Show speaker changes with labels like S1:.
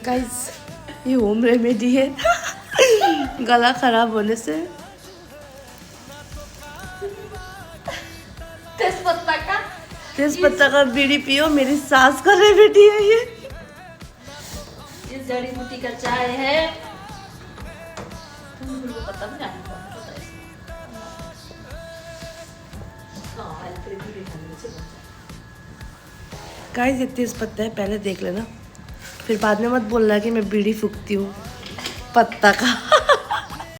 S1: Guys ये home remedy है गला खराब होने से। तेज पत्ता का बीड़ी पियो, मेरी सास का रेमेडी है ये।
S2: इस जड़ी बूटी का चाय है। तुमको पता नहीं
S1: गाइस ये तेज पत्ता है, पहले देख लेना, फिर बाद में मत बोलना कि मैं बीड़ी फूकती हूँ पत्ता का।